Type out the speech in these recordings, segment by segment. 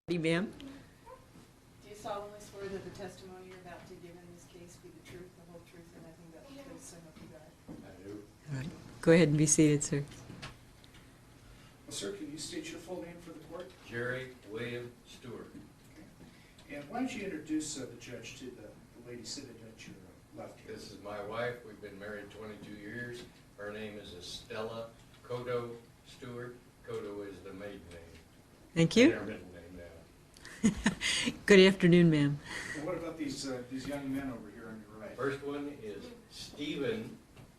Ma'am? Do you solemnly swear that the testimony you're about to give in this case be the truth, the whole truth, and nothing but the truth, so help you God? I do. All right. Go ahead and be seated, sir. Well, sir, can you state your full name for the court? Jerry William Stewart. Okay. And why don't you introduce the judge to the lady seated at your left here? This is my wife. We've been married 22 years. Her name is Estella Cotto Stewart. Cotto is the maiden name. Thank And you. our middle name now. Good afternoon, ma'am. And what about these young men over here on your right? First one is Stephen,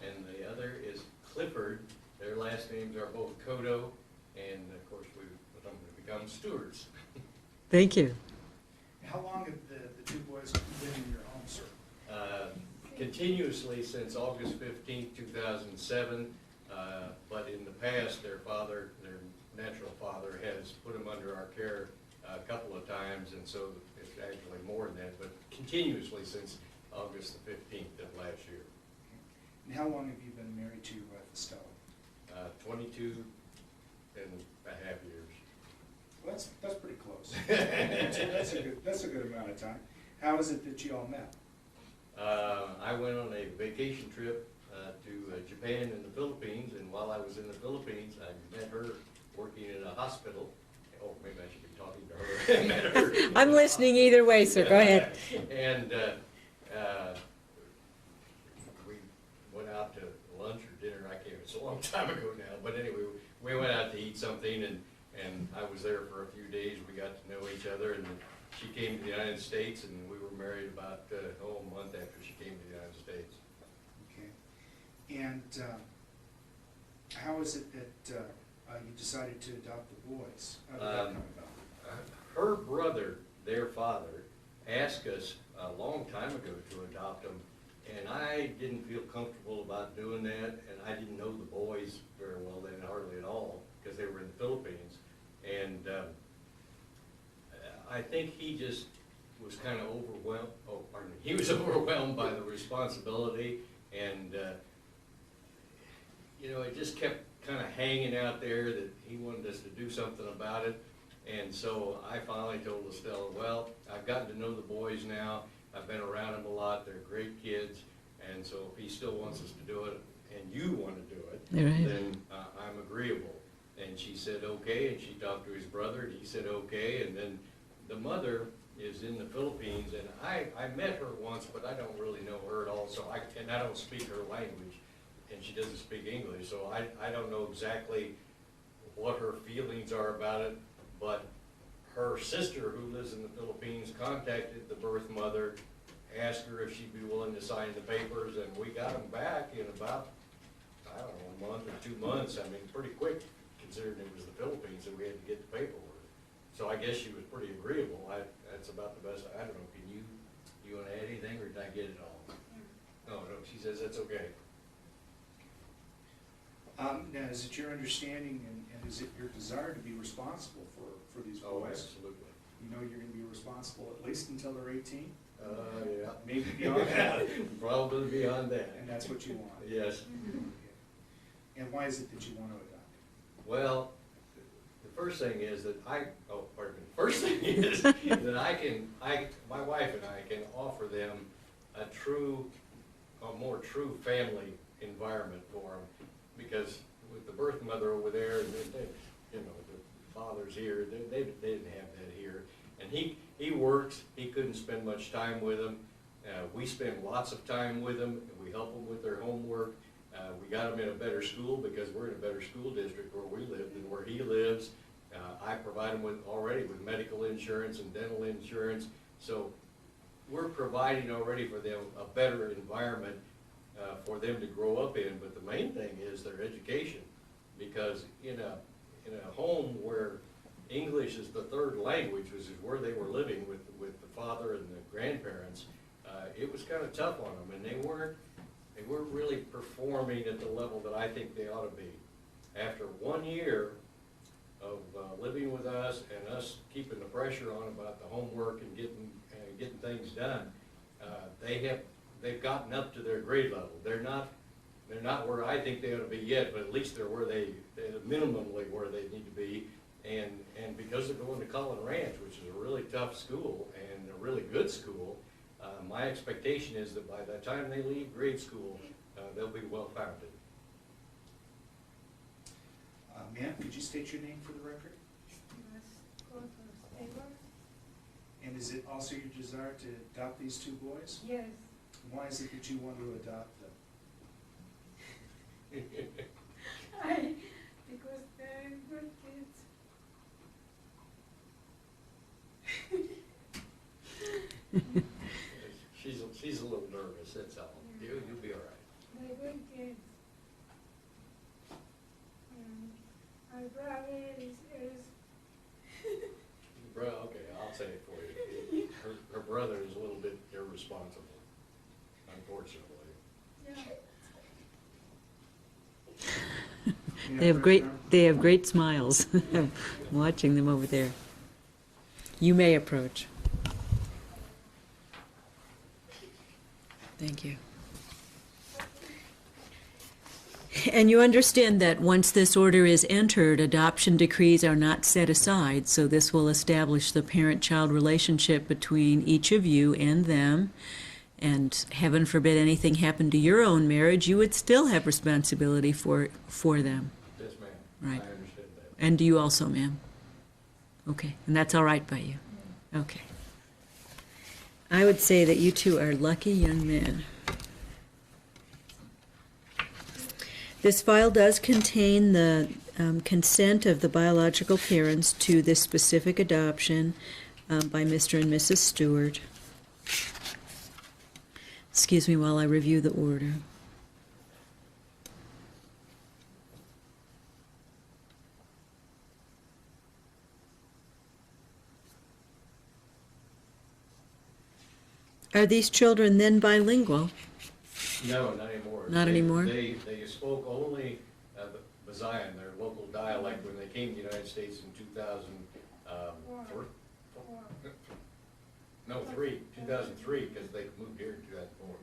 and the other is Clifford. Their last names are both Cotto, and of course we've become Stewarts. Thank you. How long have the two boys been in your home, sir? Continuously since August 15th, 2007, but in the past, their natural father, has put them under our care a couple of times, and so it's actually more than that, but continuously since August the 15th of last year. And how long have you been married to your wife, Estella? 22 and a half years. Well, that's pretty close. That's a good amount of time. How is it that you all met? I went on a vacation trip to Japan and the Philippines, and while I was in the Philippines, I met her working in a hospital. Oh, maybe I should be talking to her. I met her. I'm listening either way, sir. Go ahead. And we went out to lunch or dinner. I can't, it's a long time ago now. But anyway, we went out to eat something, and I was there for a few days. We got to know each other, and she came to the United States, and we were married about a month after she came to the United States. Okay. And how is it that you decided to adopt the boys? How did that come about? Her brother, their father, asked us a long time ago to adopt them, and I didn't feel comfortable about doing that, and I didn't know the boys very well then, hardly at all, because they were in the Philippines. And I think he just was kind of overwhelmed, he was overwhelmed by the responsibility, and it just kept kind of hanging out there that he wanted us to do something about it. And so I finally told Estella, well, I've gotten to know the boys now, I've been around them a lot, they're great kids, and so if he still wants us to do it, and you want to do it, Right. then I'm agreeable. And she said okay, and she talked to his brother, and he said okay, and then the mother is in the Philippines, and I met her once, but I don't really know her at all, so I don't speak her language, and she doesn't speak English, so I don't know exactly what her feelings are about it, but her sister, who lives in the Philippines, contacted the birth mother, asked her if she'd be willing to sign the papers, and we got them back in about, I don't know, a month or 2 months. I mean, pretty quick, considering it was the Philippines, and we had to get the paperwork. So I guess she was pretty agreeable. That's about the best. I don't know, can you want to add anything, or did I get it all? No, she says that's okay. Now, is it your understanding and is it your desire to be responsible for these Oh, boys? absolutely. You know you're going to be responsible at least until they're 18? Yeah. Maybe beyond that? Probably beyond that. And that's what you want? Yes. Okay. And why is it that you want to adopt? Well, the first thing is that first thing is that my wife and I can offer them a more true family environment for them, because with the birth mother over there, and the father's here, they didn't have that here. And he works, he couldn't spend much time with them. We spend lots of time with them, and we help them with their homework. We got them in a better school because we're in a better school district where we live than where he lives. I provide them already with medical insurance and dental insurance. So we're providing already for them a better environment for them to grow up in. But the main thing is their education, because in a home where English is the third language, which is where they were living with the father and the grandparents, it was kind of tough on them, and they weren't really performing at the level that I think they ought to be. After 1 year of living with us and us keeping the pressure on about the homework and getting things done, they've gotten up to their grade level. They're not where I think they ought to be yet, but at least they're minimally where they need to be. And because they're going to Cullen Ranch, which is a really tough school and a really good school, my expectation is that by the time they leave grade school, they'll be well-founded. Ma'am, could you state your name for the record? And is it also your desire to adopt these two boys? Yes, Why is it that you want to adopt them? because they're good kids. She's a little nervous, that's all. You'll be all right. They're good kids. My brother is Bro, okay, I'll say it for you. Her brother is a little bit irresponsible, unfortunately. yeah. They have great smiles. I'm watching them over there. You may approach. Thank you. And you understand that once this order is entered, adoption decrees are not set aside, so this will establish the parent-child relationship between each of you and them. And heaven forbid anything happened to your own marriage, you would still have responsibility for them. Yes, ma'am. Right. I understand that. And do you also, ma'am? Okay, and that's all right by you? Okay. I would say that you two are lucky young men. This file does contain the consent of the biological parents to this specific adoption by Mr. and Mrs. Stewart. Excuse me while I review the order. Are these children then bilingual? No, not anymore. Not anymore? They spoke only Visayan, their local dialect, when they came to the United States in 2003. No, 2003, because they moved here in 2004,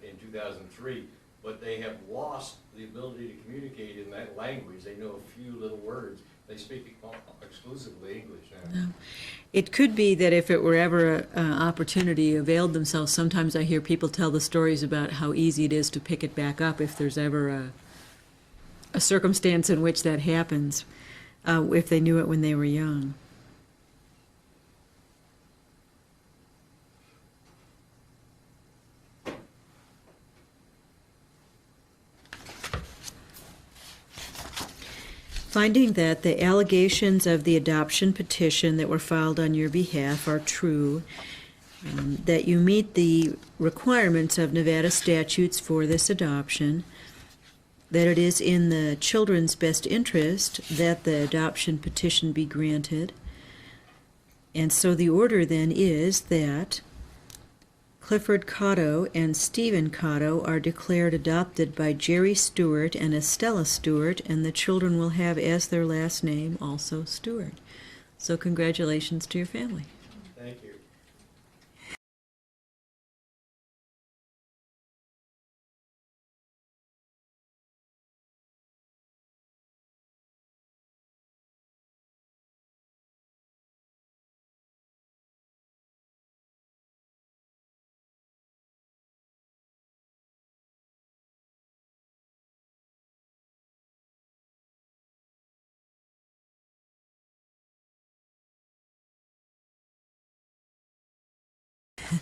in 2003. But they have lost the ability to communicate in that language. They know a few little words. They speak exclusively English now. No. It could be that if it were ever an opportunity availed themselves, sometimes I hear people tell the stories about how easy it is to pick it back up if there's ever a circumstance in which that happens, if they knew it when they were young. Finding that the allegations of the adoption petition that were filed on your behalf are true, that you meet the requirements of Nevada statutes for this adoption, that it is in the children's best interest that the adoption petition be granted, and so the order then is that Clifford Cotto and Stephen Cotto are declared adopted by Jerry Stewart and Estella Stewart, and the children will have as their last name also Stewart. So congratulations to your family. Thank you.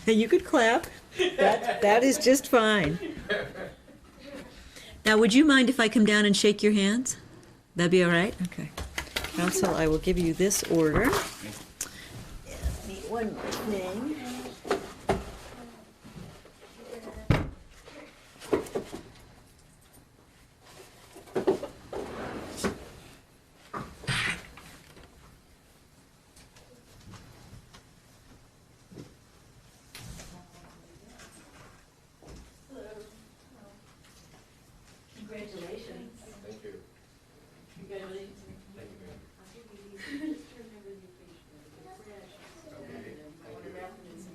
You could clap. That is just fine. Now, would you mind if I come down and shake your hands? That'd be all right? Okay. Counsel, I will give you this order. One more thing. Congratulations. Thank you. Congratulations. Thank you, ma'am. Just remember your patient. Okay. Thank you.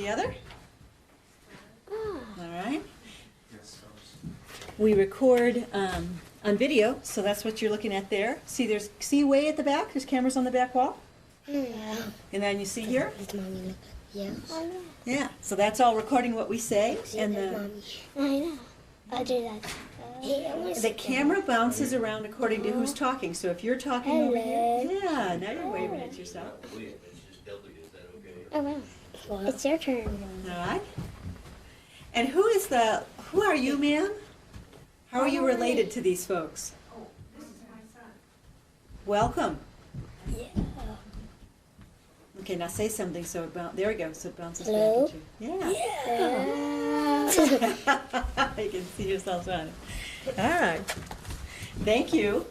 the other. Ah. All right. Yes, I was. We record on video, so that's what you're looking at there. See way at the back? There's cameras on the back wall. Yeah. And then you see here? Does mommy look? Yeah. I know. Yeah. So that's all recording what we say. And Mommy. I know. I'll do that. the camera bounces around according to who's talking. So if you're talking over here, yeah, now you're waving at yourself. Not William, it's just W, is that okay? Oh, wow. It's your turn. All right. And who are you, ma'am? How are you related to these folks? Oh, this is my son. Welcome. Yeah. Okay, now say something so there we go, so it bounces Hello? back at you. Yeah. Yeah. You can see yourselves on it. All right. Thank you.